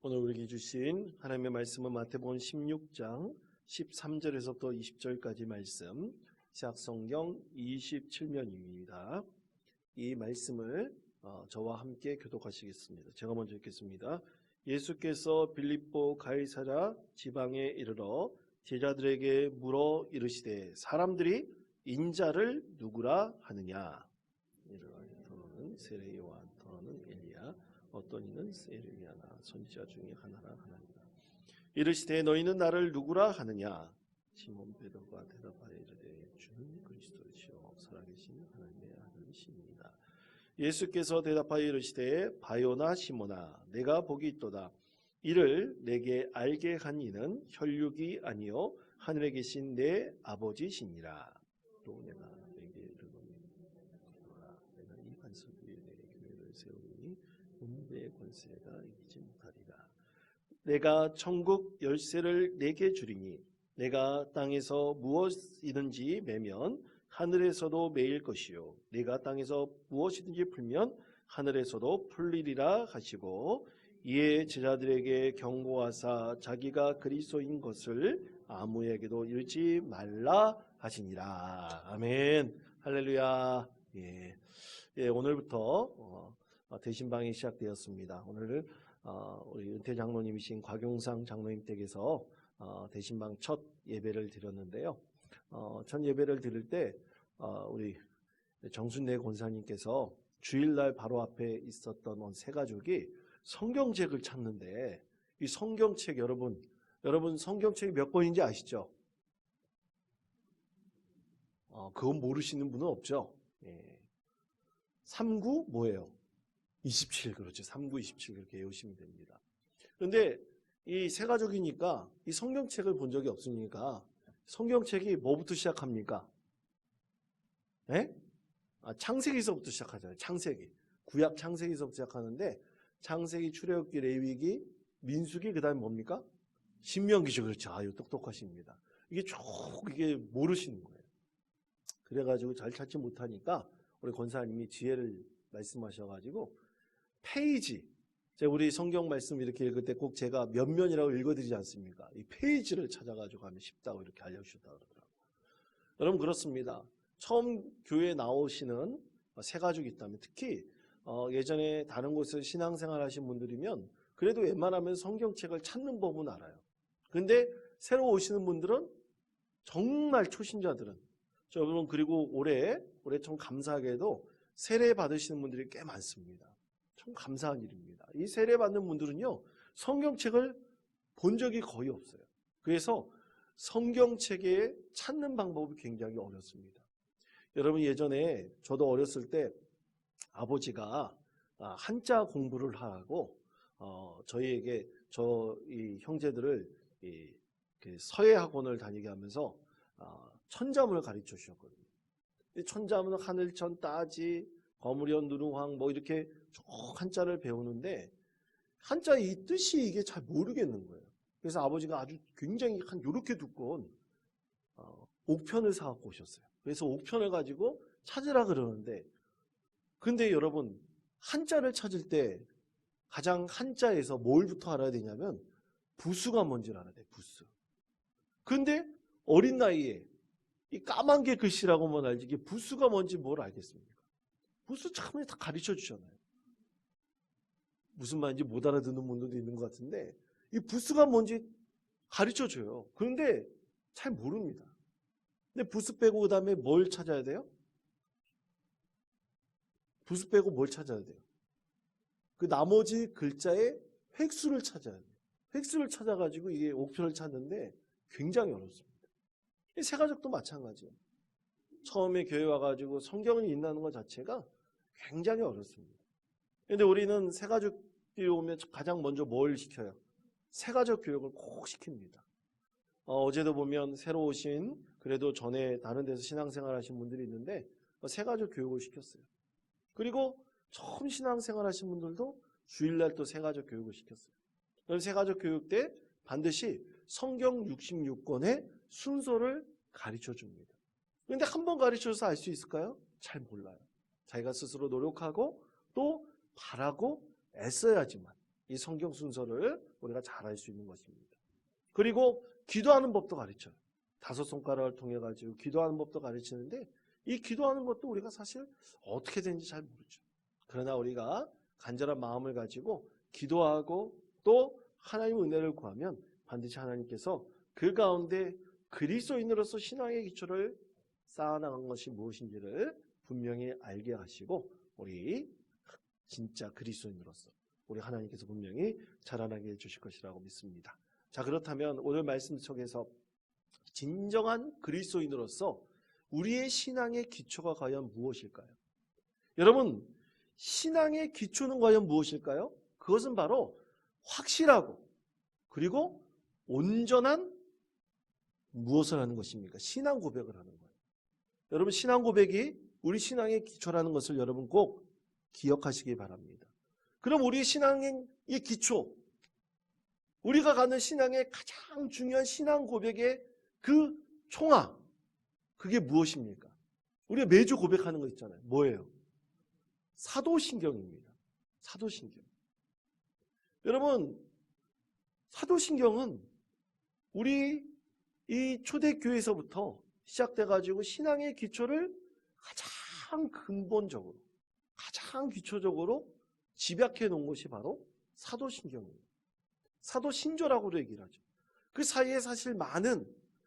오늘 우리에게 주신 하나님의 말씀은 마태복음 16장 13절에서부터 20절까지 말씀, 시약성경 27면입니다. 이 말씀을 저와 함께 교독하시겠습니다. 제가 먼저 읽겠습니다. 예수께서 빌립보 가이사랴 지방에 이르러 제자들에게 물어 이르시되 사람들이 인자를 누구라 하느냐? 더러는 세례 요한, 더러는 엘리야, 어떤 이는 에르미야나 선지자 중에 하나라 하나니라. 이르시되 너희는 나를 누구라 하느냐? 시몬 베드로가 대답하여 이르되 주는 그리스도시요 살아계신 하나님의 아들이시니이다. 예수께서 대답하여 이르시되 바요나 시몬아 내가 복이 있도다. 이를 내게 알게 한 이는 혈육이 아니요 하늘에 계신 내 아버지시니라. 또 내가 내게 이르노니 내가 이 반석 위에 내 교회를 세우니 음부의 권세가 이기지 못하리라. 내가 천국 열쇠를 내게 주리니 내가 땅에서 무엇이든지 매면 하늘에서도 매일 것이요 내가 땅에서 무엇이든지 풀면 하늘에서도 풀리리라 하시고 이에 제자들에게 경고하사 자기가 그리스도인 것을 아무에게도 이르지 말라 하시니라. 아멘. 할렐루야. 오늘부터 대신방이 시작되었습니다. 오늘 우리 은퇴 장로님이신 곽용상 장로님 댁에서 대신방 첫 예배를 드렸는데요. 첫 예배를 드릴 때 우리 정순례 권사님께서 주일날 바로 앞에 있었던 세 가족이 성경책을 찾는데 이 성경책 여러분 성경책이 몇 권인지 아시죠? 그건 모르시는 분은 없죠. 39 뭐예요? 27 그렇죠. 39, 27 그렇게 외우시면 됩니다. 그런데 이 세 가족이니까 이 성경책을 본 적이 없으니까 성경책이 뭐부터 시작합니까? 창세기서부터 시작하잖아요. 창세기. 구약 창세기서부터 시작하는데 창세기, 출애굽기, 레위기, 민수기 그다음에 뭡니까? 신명기죠. 그렇죠. 아유 똑똑하십니다. 이게 모르시는 거예요. 그래가지고 잘 찾지 못하니까 우리 권사님이 지혜를 말씀하셔가지고 페이지, 우리 성경 말씀 이렇게 읽을 때 꼭 제가 몇 면이라고 읽어드리지 않습니까? 이 페이지를 찾아가지고 하면 쉽다고 이렇게 알려주셨다고 그러더라고요. 여러분 그렇습니다. 처음 교회에 나오시는 세 가족이 있다면 특히 예전에 다른 곳에서 신앙생활 하신 분들이면 그래도 웬만하면 성경책을 찾는 법은 알아요. 그런데 새로 오시는 분들은 정말 초신자들은 여러분 그리고 올해 참 감사하게도 세례 받으시는 분들이 꽤 많습니다. 참 감사한 일입니다. 이 세례 받는 분들은요 성경책을 본 적이 거의 없어요. 그래서 성경책에 찾는 방법이 굉장히 어렵습니다. 여러분 예전에 저도 어렸을 때 아버지가 한자 공부를 하라고 저희에게 이 형제들을 그 서예 학원을 다니게 하면서 천자문을 가르쳐 주셨거든요. 천자문은 하늘천, 따지, 거무련, 누룽황 뭐 이렇게 쭉 한자를 배우는데 한자 이 뜻이 이게 잘 모르겠는 거예요. 그래서 아버지가 아주 굉장히 한 요렇게 두꺼운 옥편을 사갖고 오셨어요. 그래서 옥편을 가지고 찾으라 그러는데 근데 여러분 한자를 찾을 때 가장 한자에서 뭘부터 알아야 되냐면 부수가 뭔지를 알아야 돼요. 부수. 근데 어린 나이에 이 까만 게 글씨라고만 알지 이게 부수가 뭔지 뭘 알겠습니까? 부수 참 다 가르쳐 주잖아요. 무슨 말인지 못 알아듣는 분들도 있는 것 같은데 이 부수가 뭔지 가르쳐 줘요. 그런데 잘 모릅니다. 근데 부수 빼고 그 다음에 뭘 찾아야 돼요? 부수 빼고 뭘 찾아야 돼요? 그 나머지 글자의 획수를 찾아야 돼요. 획수를 찾아가지고 이게 옥편을 찾는데 굉장히 어렵습니다. 이 세 가족도 마찬가지예요. 처음에 교회 와가지고 성경을 읽는 것 자체가 굉장히 어렵습니다. 그런데 우리는 세 가족이 오면 가장 먼저 뭘 시켜요? 세 가족 교육을 꼭 시킵니다. 어제도 보면 새로 오신 그래도 전에 다른 데서 신앙생활 하신 분들이 있는데 세 가족 교육을 시켰어요. 그리고 처음 신앙생활 하신 분들도 주일날 또 세 가족 교육을 시켰어요. 그럼 세 가족 교육 때 반드시 성경 66권의 순서를 가르쳐 줍니다. 그런데 한 번 가르쳐서 알 수 있을까요? 잘 몰라요. 자기가 스스로 노력하고 또 바라고 애써야지만 이 성경 순서를 우리가 잘 알 수 있는 것입니다. 그리고 기도하는 법도 가르쳐요. 5손가락을 통해 가지고 기도하는 법도 가르치는데 이 기도하는 것도 우리가 사실 어떻게 되는지 잘 모르죠. 그러나 우리가 간절한 마음을 가지고 기도하고 또 하나님의 은혜를 구하면 반드시 하나님께서 그 가운데 그리스도인으로서 신앙의 기초를 쌓아나간 것이 무엇인지를 분명히 알게 하시고 우리 진짜 그리스도인으로서 우리 하나님께서 분명히 자라나게 해주실 것이라고 믿습니다. 자, 그렇다면 오늘 말씀 속에서 진정한 그리스도인으로서 우리의 신앙의 기초가 과연 무엇일까요? 여러분, 신앙의 기초는 과연 무엇일까요? 그것은 바로 확실하고 그리고 온전한 무엇을 하는 것입니까? 신앙 고백을 하는 거예요. 여러분, 신앙 고백이 우리 신앙의 기초라는 것을 여러분 꼭 기억하시기 바랍니다. 그럼 우리 신앙의 기초, 우리가 가는 신앙의 가장 중요한 신앙 고백의 그 총화, 그게 무엇입니까? 우리가 매주 고백하는 거 있잖아요. 뭐예요? 사도신경입니다. 사도신경. 여러분, 사도신경은 우리 이 초대교회에서부터 시작돼가지고 신앙의 기초를 가장 근본적으로, 가장 기초적으로 집약해 놓은 것이 바로 사도신경입니다. 사도신조라고도 얘기를 하죠. 그 사이에 사실 많은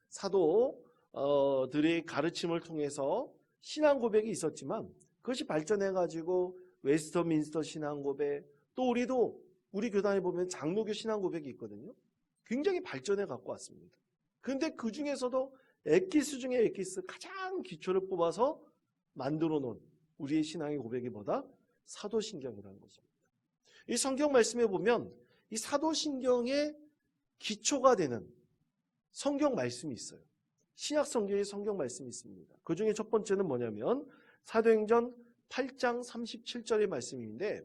사도들의 가르침을 통해서 신앙 고백이 있었지만 그것이 발전해가지고 웨스터민스터 신앙 고백, 또 우리 교단에 보면 장로교 신앙 고백이 있거든요. 굉장히 발전해 갖고 왔습니다. 그런데 그 중에서도 엑기스 중에 엑기스 가장 기초를 뽑아서 만들어 놓은 우리의 신앙의 고백이 뭐다? 사도신경이라는 것입니다. 이 성경 말씀에 보면 이 사도신경의 기초가 되는 성경 말씀이 있어요. 신약 성경에 성경 말씀이 있습니다. 그 중에 첫 번째는 뭐냐면 사도행전 8장 37절의 말씀인데,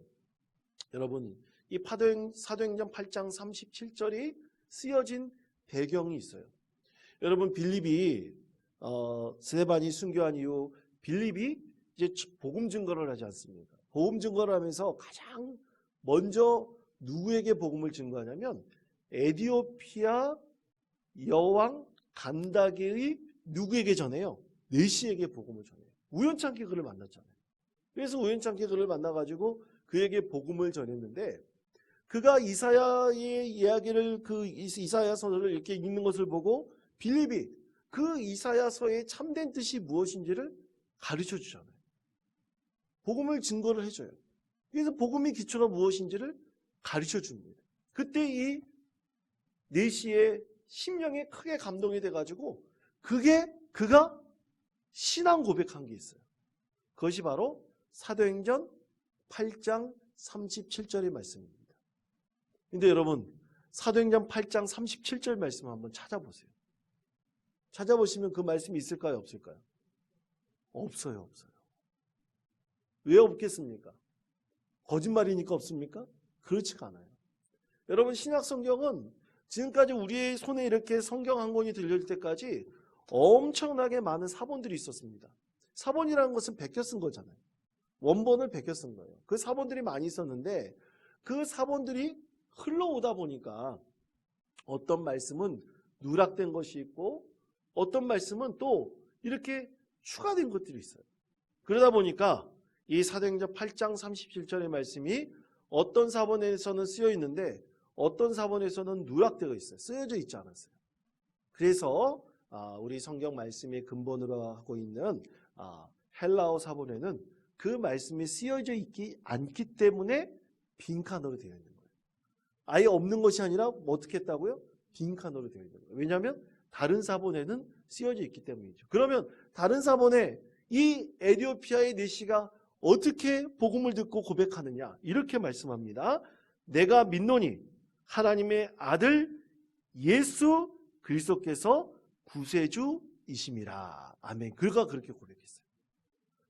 여러분 이 사도행전 8장 37절이 쓰여진 배경이 있어요. 여러분, 빌립이 스데반이 순교한 이후 빌립이 이제 복음 증거를 하지 않습니까? 복음 증거를 하면서 가장 먼저 누구에게 복음을 증거하냐면 에디오피아 여왕 간다게의 누구에게 전해요? 내시에게 복음을 전해요. 우연찮게 그를 만났잖아요. 그래서 우연찮게 그를 만나가지고 그에게 복음을 전했는데, 그가 이사야의 이야기를, 그 이사야서를 이렇게 읽는 것을 보고 빌립이 그 이사야서의 참된 뜻이 무엇인지를 가르쳐 주잖아요. 복음을 증거를 해줘요. 그래서 복음의 기초가 무엇인지를 가르쳐 줍니다. 그때 이 내시의 심령에 크게 감동이 돼가지고 그가 신앙 고백한 게 있어요. 그것이 바로 사도행전 8장 37절의 말씀입니다. 근데 여러분, 사도행전 8장 37절 말씀 한번 찾아보세요. 찾아보시면 그 말씀이 있을까요? 없을까요? 없어요. 왜 없겠습니까? 거짓말이니까 없습니까? 그렇지가 않아요. 여러분, 신약 성경은 지금까지 우리의 손에 이렇게 성경 한 권이 들려질 때까지 엄청나게 많은 사본들이 있었습니다. 사본이라는 것은 베껴 쓴 거잖아요. 원본을 베껴 쓴 거예요. 그 사본들이 많이 있었는데 그 사본들이 흘러오다 보니까 어떤 말씀은 누락된 것이 있고 어떤 말씀은 또 이렇게 추가된 것들이 있어요. 그러다 보니까 이 사도행전 8장 37절의 말씀이 어떤 사본에서는 쓰여 있는데 어떤 사본에서는 누락되어 있어요. 쓰여져 있지 않았어요. 그래서 우리 성경 말씀의 근본으로 하고 있는 헬라어 사본에는 그 말씀이 쓰여져 있지 않기 때문에 빈칸으로 되어 있는 거예요. 아예 없는 것이 아니라 어떻게 했다고요? 빈칸으로 되어 있는 거예요. 왜냐하면 다른 사본에는 쓰여져 있기 때문이죠. 그러면 다른 사본에 이 에디오피아의 내시가 어떻게 복음을 듣고 고백하느냐? 이렇게 말씀합니다. 내가 믿노니 하나님의 아들 예수 그리스도께서 구세주이심이라. 아멘. 그가 그렇게 고백했어요.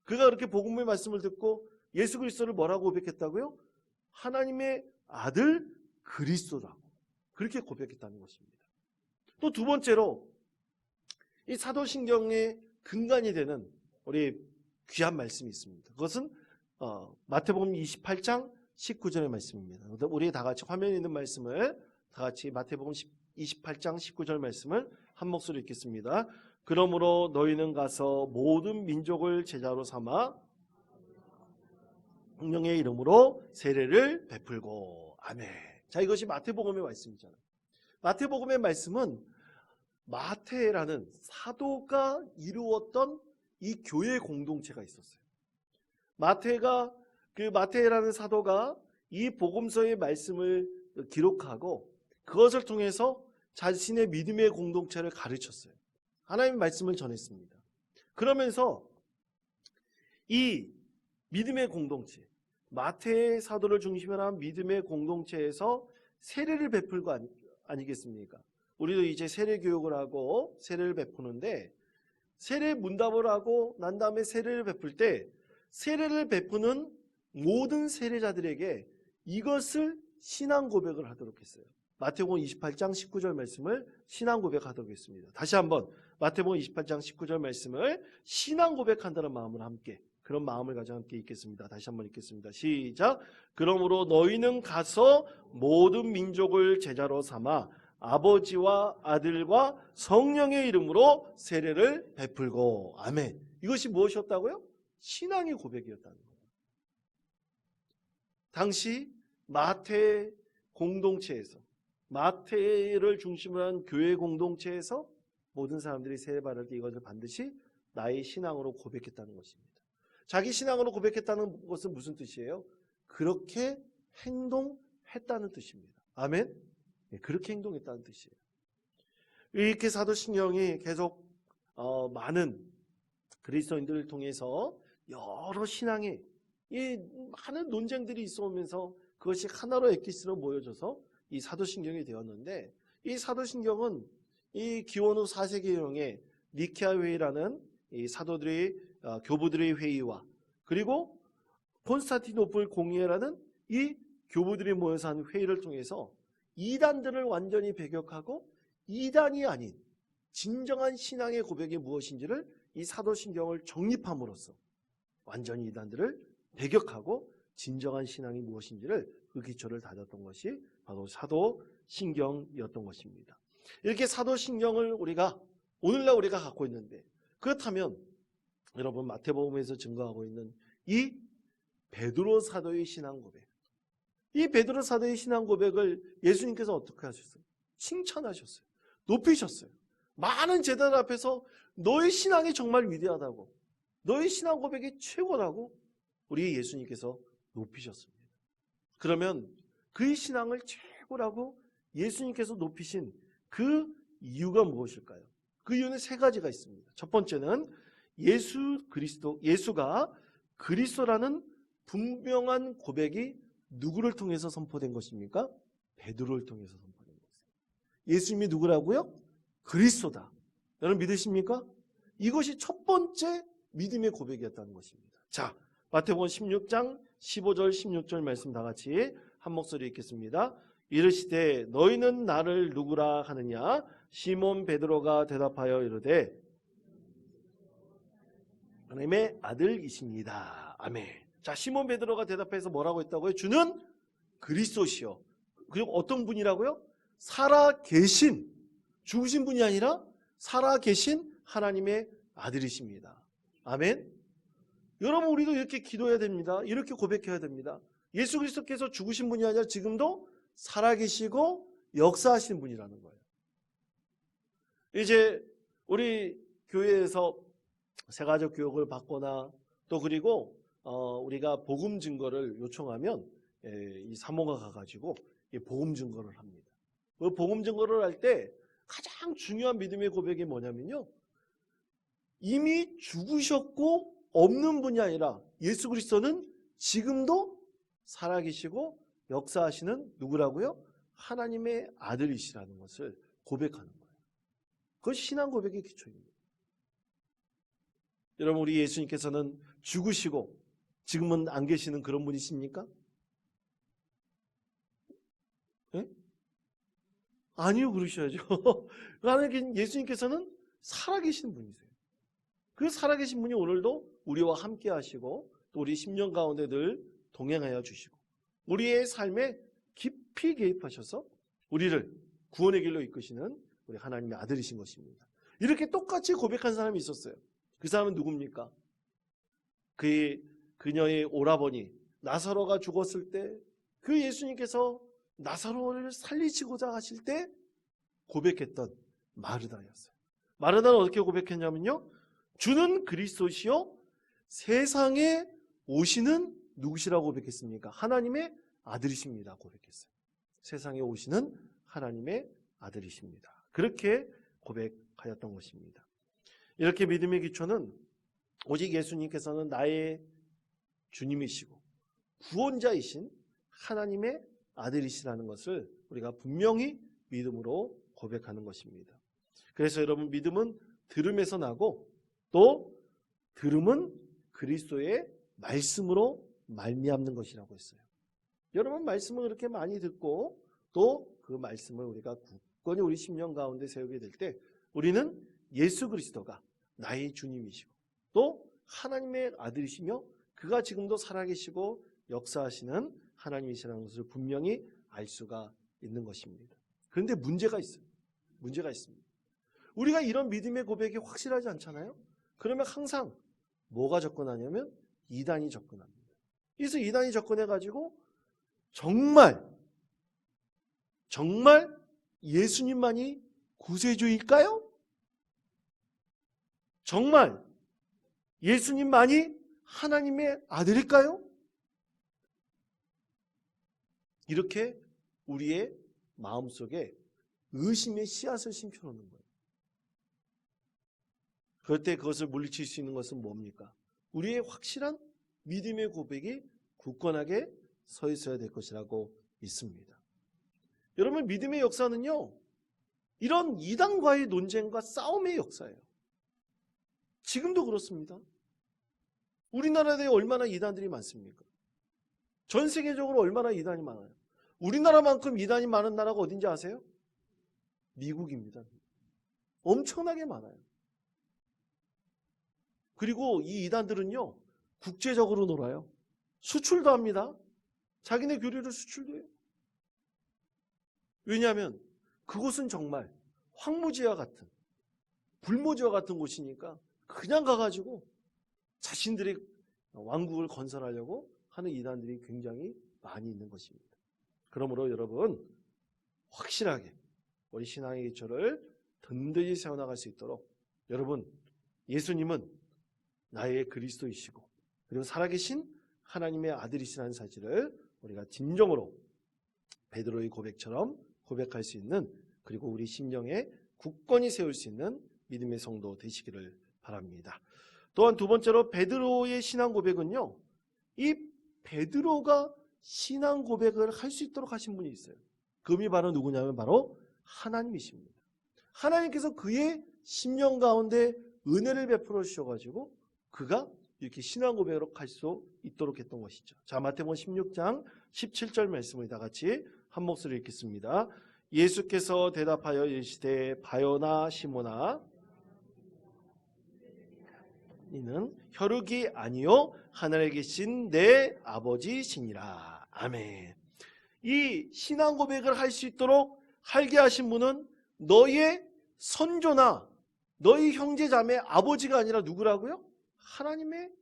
그가 그렇게 복음의 말씀을 듣고 예수 그리스도를 뭐라고 고백했다고요? 하나님의 아들 그리스도라고 그렇게 고백했다는 것입니다. 또 두 번째로 이 사도신경의 근간이 되는 우리 귀한 말씀이 있습니다. 그것은 마태복음 28장 19절의 말씀입니다. 우리 다 같이 화면에 있는 말씀을 다 같이 마태복음 28장 19절 말씀을 한 목소리 읽겠습니다. 그러므로 너희는 가서 모든 민족을 제자로 삼아 성령의 이름으로 세례를 베풀고. 아멘. 자, 이것이 마태복음의 말씀이잖아요. 마태복음의 말씀은 마태라는 사도가 이루었던 이 교회 공동체가 있었어요. 마태라는 사도가 이 복음서의 말씀을 기록하고 그것을 통해서 자신의 믿음의 공동체를 가르쳤어요. 하나님의 말씀을 전했습니다. 그러면서 이 믿음의 공동체, 마태의 사도를 중심으로 한 믿음의 공동체에서 세례를 베풀고 아니겠습니까? 우리도 이제 세례 교육을 하고 세례를 베푸는데, 세례 문답을 하고 난 다음에 세례를 베풀 때 세례를 베푸는 모든 세례자들에게 이것을 신앙 고백을 하도록 했어요. 마태복음 28장 19절 말씀을 신앙 고백하도록 했습니다. 다시 한번 마태복음 28장 19절 말씀을 신앙 고백한다는 마음으로 함께, 그런 마음을 가지고 함께 읽겠습니다. 다시 한번 읽겠습니다. 시작. 그러므로 너희는 가서 모든 민족을 제자로 삼아 아버지와 아들과 성령의 이름으로 세례를 베풀고. 아멘. 이것이 무엇이었다고요? 신앙의 고백이었다는 거예요. 당시 마태 공동체에서, 마태를 중심으로 한 교회 공동체에서 모든 사람들이 세례 받을 때 이것을 반드시 나의 신앙으로 고백했다는 것입니다. 자기 신앙으로 고백했다는 것은 무슨 뜻이에요? 그렇게 행동했다는 뜻입니다. 아멘? 네, 그렇게 행동했다는 뜻이에요. 이렇게 사도신경이 계속 많은 그리스도인들을 통해서 여러 신앙의 이 많은 논쟁들이 있어오면서 그것이 하나로 엑기스로 모여져서 이 사도신경이 되었는데, 이 사도신경은 이 기원 후 4세기경에 니케아 회의라는 이 교부들의 회의와, 그리고 콘스탄티노플 공의회라는 이 교부들이 모여서 한 회의를 통해서 이단들을 완전히 배격하고 이단이 아닌 진정한 신앙의 고백이 무엇인지를 이 사도신경을 정립함으로써 완전히 이단들을 배격하고 진정한 신앙이 무엇인지를 그 기초를 다졌던 것이 바로 사도신경이었던 것입니다. 이렇게 사도신경을 오늘날 우리가 갖고 있는데, 그렇다면 여러분 마태복음에서 증거하고 있는 이 베드로 사도의 신앙 고백, 이 베드로 사도의 신앙 고백을 예수님께서 어떻게 하셨어요? 칭찬하셨어요. 높이셨어요. 많은 제자들 앞에서 너의 신앙이 정말 위대하다고, 너의 신앙 고백이 최고라고 우리 예수님께서 높이셨습니다. 그러면 그의 신앙을 최고라고 예수님께서 높이신 그 이유가 무엇일까요? 그 이유는 세 가지가 있습니다. 첫 번째는 예수가 그리스도라는 분명한 고백이 누구를 통해서 선포된 것입니까? 베드로를 통해서 선포된 것입니다. 예수님이 누구라고요? 그리스도다. 여러분 믿으십니까? 이것이 첫 번째 믿음의 고백이었다는 것입니다. 자, 마태복음 16장 15절 16절 말씀 다 같이 한 목소리 읽겠습니다. 이르시되 너희는 나를 누구라 하느냐? 시몬 베드로가 대답하여 이르되 하나님의 아들이십니다. 아멘. 자, 시몬 베드로가 대답해서 뭐라고 했다고요? 주는 그리스도시요. 그리고 어떤 분이라고요? 살아계신, 죽으신 분이 아니라 살아계신 하나님의 아들이십니다. 아멘. 여러분 우리도 이렇게 기도해야 됩니다. 이렇게 고백해야 됩니다. 예수 그리스도께서 죽으신 분이 아니라 지금도 살아계시고 역사하시는 분이라는 거예요. 이제 우리 교회에서 세가족 교육을 받거나 또 그리고 우리가 복음 증거를 요청하면 이 사모가 가가지고 복음 증거를 합니다. 그 복음 증거를 할 때 가장 중요한 믿음의 고백이 뭐냐면요, 이미 죽으셨고 없는 분이 아니라 예수 그리스도는 지금도 살아계시고 역사하시는 누구라고요? 하나님의 아들이시라는 것을 고백하는 거예요. 그것이 신앙 고백의 기초입니다. 여러분 우리 예수님께서는 죽으시고 지금은 안 계시는 그런 분이십니까? 네? 아니요, 그러셔야죠. 하나님 예수님께서는 살아계신 분이세요. 그 살아계신 분이 오늘도 우리와 함께 하시고 또 우리 10년 가운데 늘 동행하여 주시고 우리의 삶에 깊이 개입하셔서 우리를 구원의 길로 이끄시는 우리 하나님의 아들이신 것입니다. 이렇게 똑같이 고백한 사람이 있었어요. 그 사람은 누굽니까? 그녀의 오라버니 나사로가 죽었을 때 그 예수님께서 나사로를 살리시고자 하실 때 고백했던 마르다였어요. 마르다는 어떻게 고백했냐면요, 주는 그리스도시요 세상에 오시는 누구시라고 고백했습니까? 하나님의 아들이십니다 고백했어요. 세상에 오시는 하나님의 아들이십니다. 그렇게 고백하였던 것입니다. 이렇게 믿음의 기초는 오직 예수님께서는 나의 주님이시고 구원자이신 하나님의 아들이시라는 것을 우리가 분명히 믿음으로 고백하는 것입니다. 그래서 여러분, 믿음은 들음에서 나고 또 들음은 그리스도의 말씀으로 말미암는 것이라고 했어요. 여러분, 말씀을 그렇게 많이 듣고 또 그 말씀을 우리가 굳건히 우리 심령 가운데 세우게 될 때 우리는 예수 그리스도가 나의 주님이시고 또 하나님의 아들이시며 그가 지금도 살아계시고 역사하시는 하나님이시라는 것을 분명히 알 수가 있는 것입니다. 그런데 문제가 있어요. 문제가 있습니다. 우리가 이런 믿음의 고백이 확실하지 않잖아요. 그러면 항상 뭐가 접근하냐면 이단이 접근합니다. 그래서 이단이 접근해가지고 정말 예수님만이 구세주일까요? 정말 예수님만이 하나님의 아들일까요? 이렇게 우리의 마음속에 의심의 씨앗을 심겨놓는 거예요. 그럴 때 그것을 물리칠 수 있는 것은 뭡니까? 우리의 확실한 믿음의 고백이 굳건하게 서 있어야 될 것이라고 믿습니다. 여러분, 믿음의 역사는요, 이런 이단과의 논쟁과 싸움의 역사예요. 지금도 그렇습니다. 우리나라에 얼마나 이단들이 많습니까? 전 세계적으로 얼마나 이단이 많아요. 우리나라만큼 이단이 많은 나라가 어딘지 아세요? 미국입니다. 엄청나게 많아요. 그리고 이 이단들은요, 국제적으로 놀아요. 수출도 합니다. 자기네 교리를 수출도 해요. 왜냐하면 그곳은 정말 황무지와 같은, 불모지와 같은 곳이니까 그냥 가가지고 자신들의 왕국을 건설하려고 하는 이단들이 굉장히 많이 있는 것입니다. 그러므로 여러분, 확실하게 우리 신앙의 기초를 든든히 세워나갈 수 있도록 여러분, 예수님은 나의 그리스도이시고 그리고 살아계신 하나님의 아들이시라는 사실을 우리가 진정으로 베드로의 고백처럼 고백할 수 있는, 그리고 우리 심령에 굳건히 세울 수 있는 믿음의 성도 되시기를 바랍니다. 또한 두 번째로 베드로의 신앙 고백은요, 이 베드로가 신앙 고백을 할 수 있도록 하신 분이 있어요. 그분이 바로 누구냐면 바로 하나님이십니다. 하나님께서 그의 심령 가운데 은혜를 베풀어 주셔가지고 그가 이렇게 신앙 고백을 할 수 있도록 했던 것이죠. 자, 마태복음 16장 17절 말씀을 다 같이 한 목소리 읽겠습니다. 예수께서 대답하여 이르시되 바요나 시몬아, 이는 혈육이 아니요 하늘에 계신 내 아버지시니라. 아멘. 이 신앙 고백을 할 수 있도록 하게 하신 분은 너의 선조나 너희 형제 자매 아버지가 아니라 누구라고요? 하나님의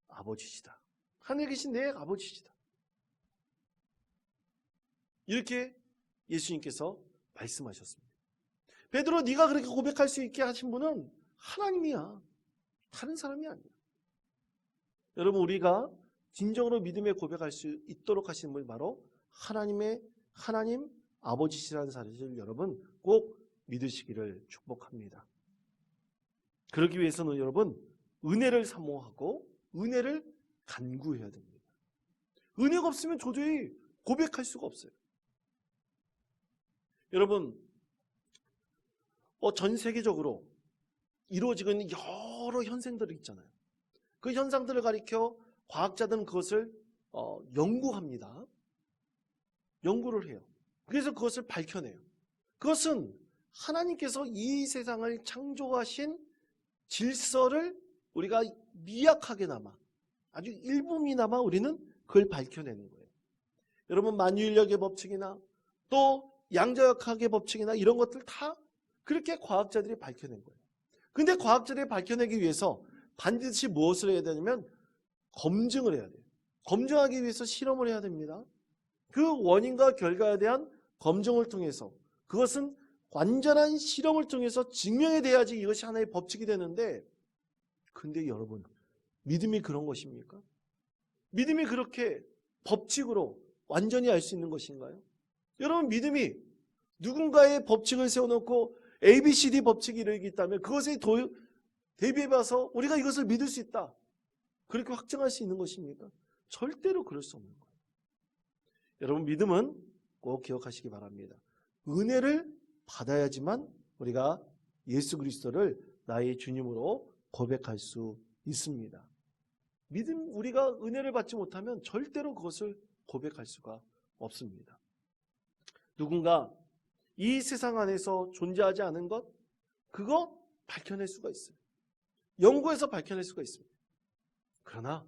아버지시다. 하늘에 계신 내 아버지시다. 이렇게 예수님께서 말씀하셨습니다. 베드로, 네가 그렇게 고백할 수 있게 하신 분은 하나님이야. 다른 사람이 아니야. 여러분, 우리가 진정으로 믿음의 고백할 수 있도록 하시는 분이 바로 하나님 아버지시라는 사실을 여러분 꼭 믿으시기를 축복합니다. 그러기 위해서는 여러분 은혜를 사모하고 은혜를 간구해야 됩니다. 은혜가 없으면 도저히 고백할 수가 없어요. 여러분, 전 세계적으로 이루어지고 있는 여러 현상들이 있잖아요. 그 현상들을 가리켜 과학자들은 그것을 연구합니다. 연구를 해요. 그래서 그것을 밝혀내요. 그것은 하나님께서 이 세상을 창조하신 질서를 우리가 미약하게나마, 아주 일부미나마 우리는 그걸 밝혀내는 거예요. 여러분 만유인력의 법칙이나 또 양자역학의 법칙이나 이런 것들 다 그렇게 과학자들이 밝혀낸 거예요. 근데 과학자들이 밝혀내기 위해서 반드시 무엇을 해야 되냐면 검증을 해야 돼요. 검증하기 위해서 실험을 해야 됩니다. 그 원인과 결과에 대한 검증을 통해서 그것은 완전한 실험을 통해서 증명이 돼야지 이것이 하나의 법칙이 되는데, 근데 여러분 믿음이 그런 것입니까? 믿음이 그렇게 법칙으로 완전히 알 수 있는 것인가요? 여러분 믿음이 누군가의 법칙을 세워놓고 ABCD 법칙이 이렇게 있다면 그것에 대비해봐서 우리가 이것을 믿을 수 있다, 그렇게 확정할 수 있는 것입니까? 절대로 그럴 수 없는 거예요. 여러분 믿음은 꼭 기억하시기 바랍니다. 은혜를 받아야지만 우리가 예수 그리스도를 나의 주님으로 고백할 수 있습니다. 믿음, 우리가 은혜를 받지 못하면 절대로 그것을 고백할 수가 없습니다. 누군가 이 세상 안에서 존재하지 않은 것, 그거 밝혀낼 수가 있어요. 연구해서 밝혀낼 수가 있습니다. 그러나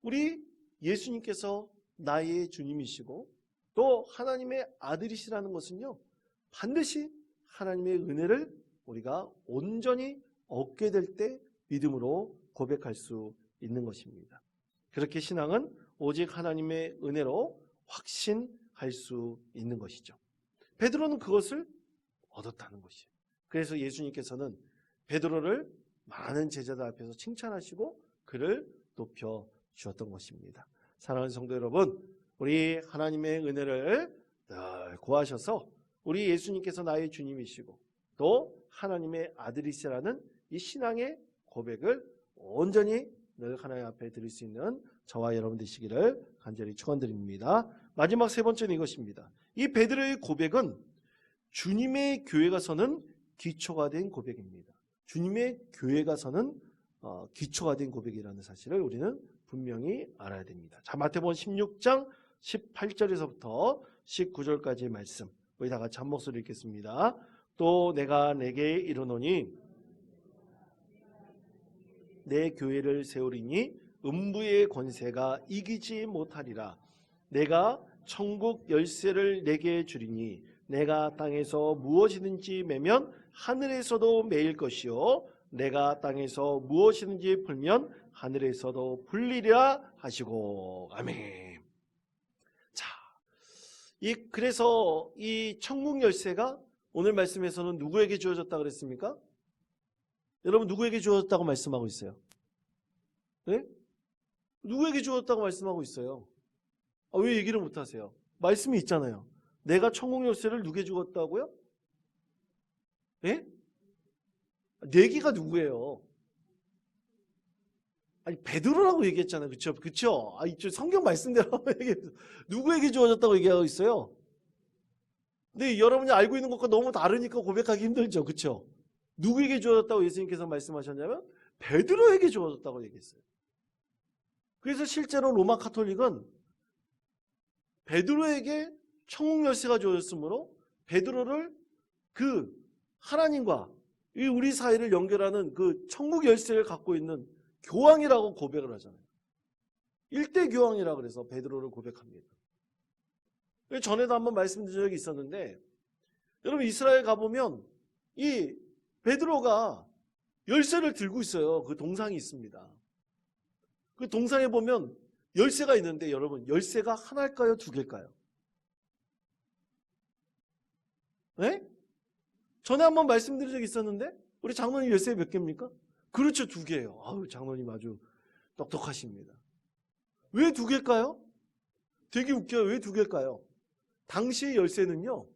우리 예수님께서 나의 주님이시고 또 하나님의 아들이시라는 것은요, 반드시 하나님의 은혜를 우리가 온전히 얻게 될 때 믿음으로 고백할 수 있는 것입니다. 그렇게 신앙은 오직 하나님의 은혜로 확신할 수 있는 것이죠. 베드로는 그것을 얻었다는 것이에요. 그래서 예수님께서는 베드로를 많은 제자들 앞에서 칭찬하시고 그를 높여 주었던 것입니다. 사랑하는 성도 여러분, 우리 하나님의 은혜를 늘 구하셔서 우리 예수님께서 나의 주님이시고 또 하나님의 아들이시라는 이 신앙의 고백을 온전히 늘 하나님 앞에 드릴 수 있는 저와 여러분 되시기를 간절히 축원드립니다. 마지막 세 번째는 이것입니다. 이 베드로의 고백은 주님의 교회가 서는 기초가 된 고백입니다. 주님의 교회가 서는 기초가 된 고백이라는 사실을 우리는 분명히 알아야 됩니다. 자, 마태복음 16장 18절에서부터 19절까지의 말씀, 우리 다 같이 한 목소리 읽겠습니다. 또 내가 내게 이르노니 내 교회를 세우리니 음부의 권세가 이기지 못하리라. 내가 천국 열쇠를 내게 주리니 내가 땅에서 무엇이든지 매면 하늘에서도 매일 것이요 내가 땅에서 무엇이든지 풀면 하늘에서도 풀리리라 하시고. 아멘. 자, 그래서 이 천국 열쇠가 오늘 말씀에서는 누구에게 주어졌다 그랬습니까? 여러분 누구에게 주어졌다고 말씀하고 있어요? 네? 누구에게 주어졌다고 말씀하고 있어요? 왜 얘기를 못하세요? 말씀이 있잖아요. 내가 천국 열쇠를 누구에게 주었다고요? 네? 내기가 누구예요? 아니 베드로라고 얘기했잖아요. 그렇죠? 그렇죠? 성경 말씀대로 누구에게 주어졌다고 얘기하고 있어요? 근데 여러분이 알고 있는 것과 너무 다르니까 고백하기 힘들죠. 그렇죠? 누구에게 주어졌다고 예수님께서 말씀하셨냐면 베드로에게 주어졌다고 얘기했어요. 그래서 실제로 로마 카톨릭은 베드로에게 천국 열쇠가 주어졌으므로 베드로를 그 하나님과 우리 사이를 연결하는 그 천국 열쇠를 갖고 있는 교황이라고 고백을 하잖아요. 일대 교황이라 그래서 베드로를 고백합니다. 전에도 한번 말씀드린 적이 있었는데, 여러분 이스라엘 가보면 이 베드로가 열쇠를 들고 있어요. 그 동상이 있습니다. 그 동상에 보면 열쇠가 있는데 여러분 열쇠가 하나일까요? 두 개일까요? 네? 전에 한번 말씀드린 적이 있었는데 우리 장로님 열쇠 몇 개입니까? 그렇죠, 두 개예요. 아우, 장로님 아주 똑똑하십니다. 왜 두 개일까요? 되게 웃겨요. 왜 두 개일까요? 당시의 열쇠는요,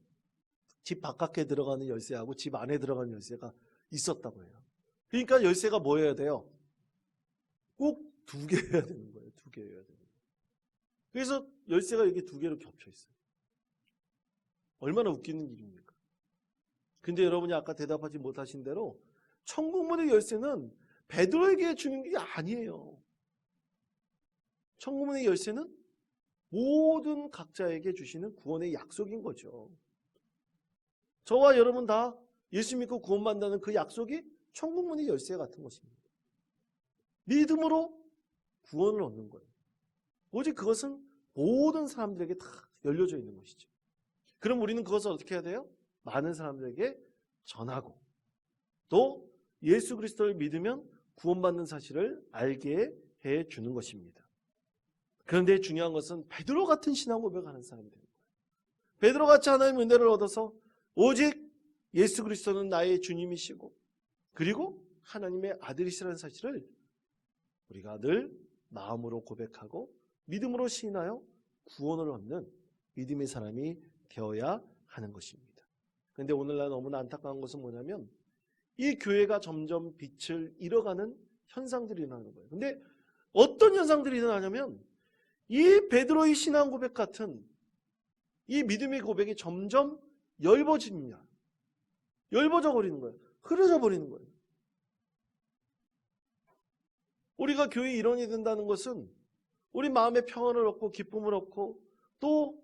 집 바깥에 들어가는 열쇠하고 집 안에 들어가는 열쇠가 있었다고 해요. 그러니까 열쇠가 뭐여야 돼요? 꼭 두 개여야 되는 거예요. 두 개여야 되는 거예요. 그래서 열쇠가 이렇게 두 개로 겹쳐 있어요. 얼마나 웃기는 일입니까? 근데 여러분이 아까 대답하지 못하신 대로 천국문의 열쇠는 베드로에게 주는 게 아니에요. 천국문의 열쇠는 모든 각자에게 주시는 구원의 약속인 거죠. 저와 여러분 다 예수 믿고 구원받는다는 그 약속이 천국문의 열쇠 같은 것입니다. 믿음으로 구원을 얻는 거예요. 오직 그것은 모든 사람들에게 다 열려져 있는 것이죠. 그럼 우리는 그것을 어떻게 해야 돼요? 많은 사람들에게 전하고 또 예수 그리스도를 믿으면 구원받는 사실을 알게 해주는 것입니다. 그런데 중요한 것은 베드로 같은 신앙 고백하는 사람이 되는 거예요. 베드로같이 하나님의 은혜를 얻어서 오직 예수 그리스도는 나의 주님이시고 그리고 하나님의 아들이시라는 사실을 우리가 늘 마음으로 고백하고 믿음으로 시인하여 구원을 얻는 믿음의 사람이 되어야 하는 것입니다. 그런데 오늘날 너무나 안타까운 것은 뭐냐면 이 교회가 점점 빛을 잃어가는 현상들이 일어나는 거예요. 근데 어떤 현상들이 일어나냐면 이 베드로의 신앙 고백 같은 이 믿음의 고백이 점점 엷어집니다. 엷어져 버리는 거예요. 흐려져 버리는 거예요. 우리가 교회의 일원이 된다는 것은 우리 마음의 평안을 얻고 기쁨을 얻고 또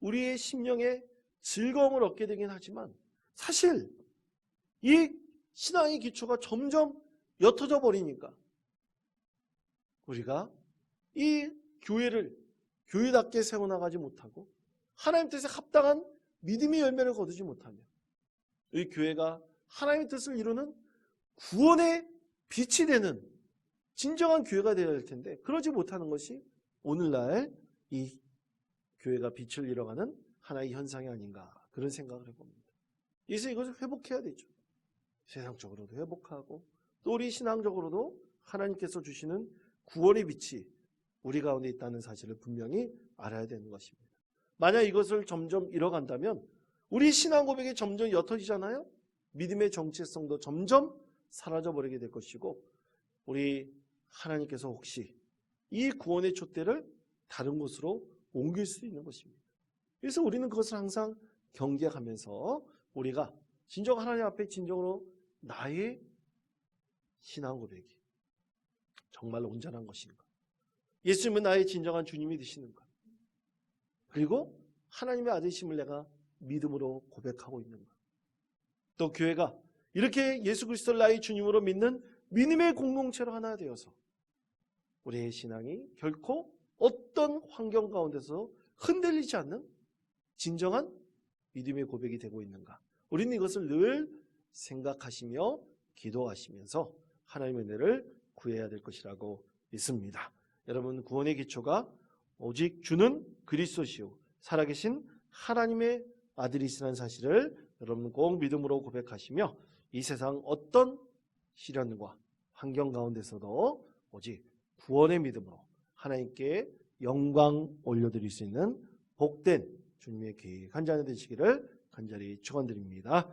우리의 심령에 즐거움을 얻게 되긴 하지만 사실 이 신앙의 기초가 점점 옅어져 버리니까 우리가 이 교회를 교회답게 세워나가지 못하고 하나님 뜻에 합당한 믿음의 열매를 거두지 못하며 이 교회가 하나님의 뜻을 이루는 구원의 빛이 되는 진정한 교회가 되어야 할 텐데 그러지 못하는 것이 오늘날 이 교회가 빛을 잃어가는 하나의 현상이 아닌가 그런 생각을 해봅니다. 그래서 이것을 회복해야 되죠. 세상적으로도 회복하고 또 우리 신앙적으로도 하나님께서 주시는 구원의 빛이 우리 가운데 있다는 사실을 분명히 알아야 되는 것입니다. 만약 이것을 점점 잃어간다면 우리 신앙 고백이 점점 옅어지잖아요. 믿음의 정체성도 점점 사라져버리게 될 것이고 우리 하나님께서 혹시 이 구원의 촛대를 다른 곳으로 옮길 수 있는 것입니다. 그래서 우리는 그것을 항상 경계하면서 우리가 진정 하나님 앞에 진정으로 나의 신앙 고백이 정말 온전한 것인가? 예수님은 나의 진정한 주님이 되시는가? 그리고 하나님의 아들이심을 내가 믿음으로 고백하고 있는가? 또 교회가 이렇게 예수 그리스도를 나의 주님으로 믿는 믿음의 공동체로 하나 되어서 우리의 신앙이 결코 어떤 환경 가운데서 흔들리지 않는 진정한 믿음의 고백이 되고 있는가? 우리는 이것을 늘 생각하시며 기도하시면서 하나님의 은혜를 구해야 될 것이라고 믿습니다. 여러분 구원의 기초가 오직 주는 그리스도시요 살아계신 하나님의 아들이시라는 사실을 여러분 꼭 믿음으로 고백하시며 이 세상 어떤 시련과 환경 가운데서도 오직 구원의 믿음으로 하나님께 영광 올려드릴 수 있는 복된 주님의 계획 한 자녀 되시기를 간절히 축원드립니다.